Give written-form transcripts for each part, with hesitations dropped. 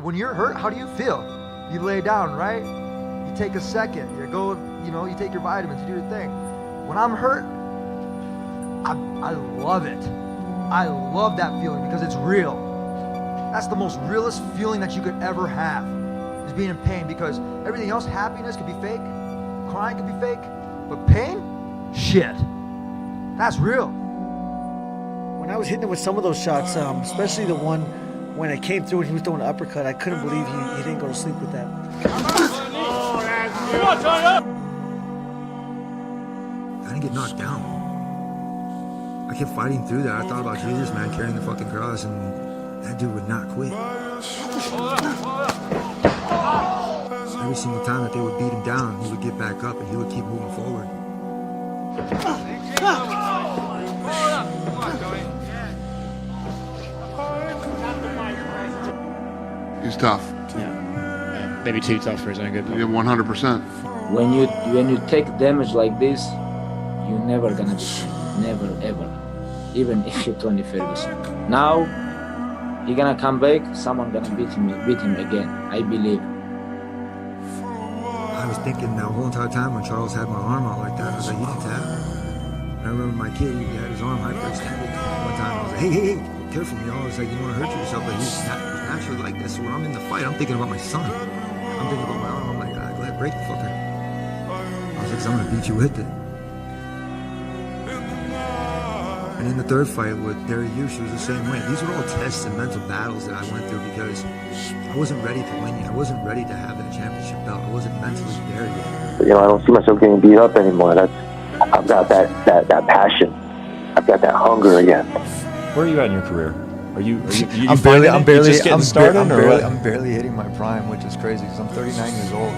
When you're hurt, how do you feel? You lay down, right? You take a second, you go, you take your vitamins, you do your thing. When I'm hurt, I love it. I love that feeling because it's real. That's the most realest feeling that you could ever have, is being in pain, because everything else, happiness could be fake, crying could be fake, but pain, shit, that's real. When I was hitting him with some of those shots, especially the one when I came through and he was throwing an uppercut, I couldn't believe he didn't go to sleep with that. I didn't get knocked down. I kept fighting through that. I thought about Jesus, man, carrying the fucking cross, and that dude would not quit. Every single time that they would beat him down, he would get back up and he would keep moving forward. He's tough. Yeah. Maybe too tough for his own good. Yeah, 100%. When you take damage like this, you're never gonna beat him. Never ever. Even if you're Tony Ferguson. Now he gonna come back, someone gonna beat him again. I believe. I was thinking the whole entire time when Charles had my arm out like that, I was like, he didn't tap. And I remember my kid, he had his arm hyperextended. One time I was like, hey, careful, I was like, you don't want to hurt yourself, but he's naturally like this. So when I'm in the fight, I'm thinking about my son. I'm thinking about my arm. I'm like, go ahead, break the fucker. I was like, I'm gonna beat you with it. And in the third fight with Derry Hughes, it was the same way. These were all tests and mental battles that I went through because I wasn't ready to win yet. I wasn't ready to have that championship belt. I wasn't mentally there yet. I don't see myself getting beat up anymore. I've got that passion. I've got that hunger again. Where are you at in your career? Are you I'm barely just getting started, I'm barely hitting my prime, which is crazy because I'm 39 years old.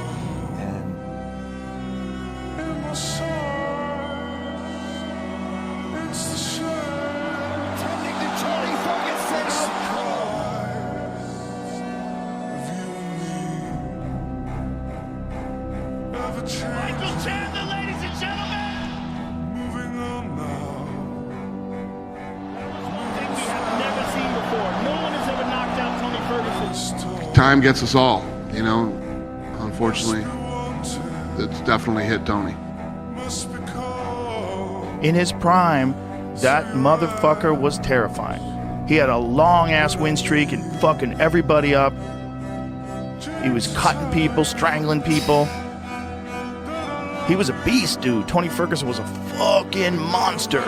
Time gets us all, Unfortunately, it's definitely hit Tony. In his prime, that motherfucker was terrifying. He had a long-ass win streak and fucking everybody up. He was cutting people, strangling people. He was a beast, dude. Tony Ferguson was a fucking monster.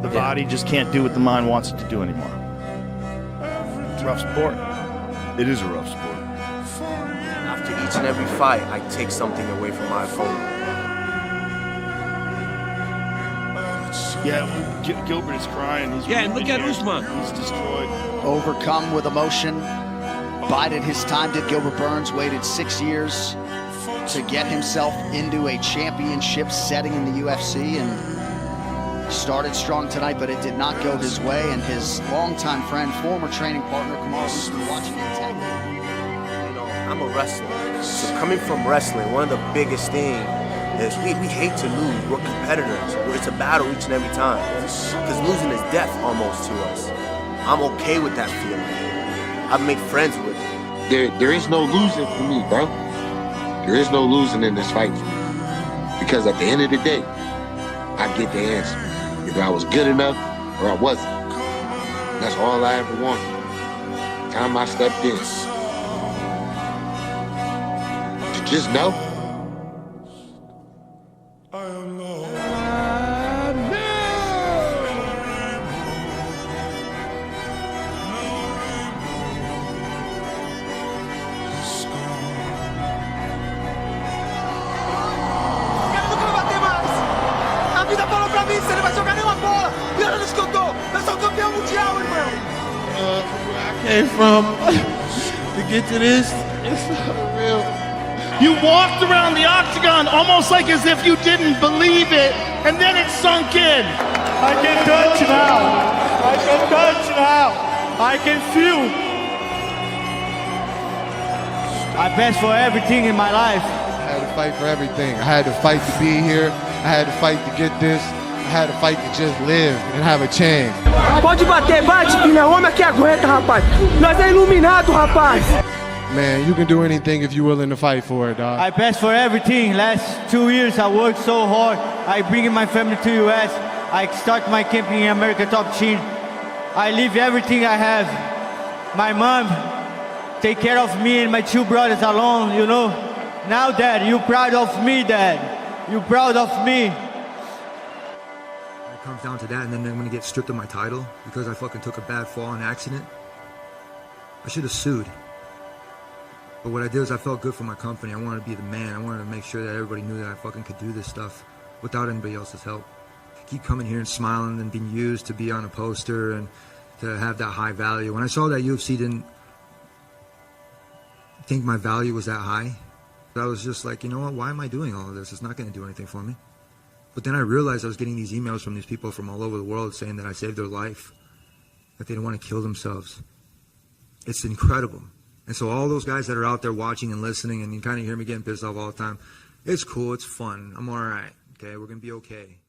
The body just can't do what the mind wants it to do anymore. It's a rough sport. It is a rough sport. After each and every fight, I take something away from my opponent. Yeah, Gilbert is crying. And look at Usman. He's destroyed. Overcome with emotion, bided his time. Did Gilbert Burns, waited 6 years to get himself into a championship setting in the UFC, and started strong tonight, but it did not go his way. And his longtime friend, former training partner, Kamaru Usman, watching intently. I'm a wrestler. So coming from wrestling, one of the biggest things is we hate to lose. We're competitors. It's a battle each and every time. Because losing is death almost to us. I'm okay with that feeling. I've made friends with it. There is no losing for me, bro. There is no losing in this fight for me. Because at the end of the day, I get the answer. Either I was good enough or I wasn't. That's all I ever wanted. The time I stepped in. To just know. Came from to get to this, it's not real. You walked around the octagon almost like as if you didn't believe it, and then it sunk in. I can touch now. I can touch now. I can feel. I bet for everything in my life. I had to fight for everything. I had to fight to be here. I had to fight to get this. I had a fight to just live and have a chance. Pode bater, bate, filha. Homem aqui aguenta, rapaz. Nós é iluminado, rapaz. Man, you can do anything if you're willing to fight for it, dog. I passed for everything. Last 2 years, I worked so hard. I bring my family to U.S. I start my camping in America Top Team. I leave everything I have. My mom take care of me and my 2 brothers alone, you know. Now, Dad, you proud of me, Dad. You proud of me. It comes down to that, and then I'm gonna get stripped of my title because I fucking took a bad fall in an accident. I should have sued. But what I did is I felt good for my company. I wanted to be the man. I wanted to make sure that everybody knew that I fucking could do this stuff without anybody else's help. Keep coming here and smiling and being used to be on a poster and to have that high value. When I saw that UFC didn't think my value was that high, I was just like, you know what, why am I doing all of this? It's not going to do anything for me. But then I realized I was getting these emails from these people from all over the world saying that I saved their life, that they didn't want to kill themselves. It's incredible. And so all those guys that are out there watching and listening, and you kind of hear me getting pissed off all the time, it's cool, it's fun, I'm all right, okay, we're going to be okay.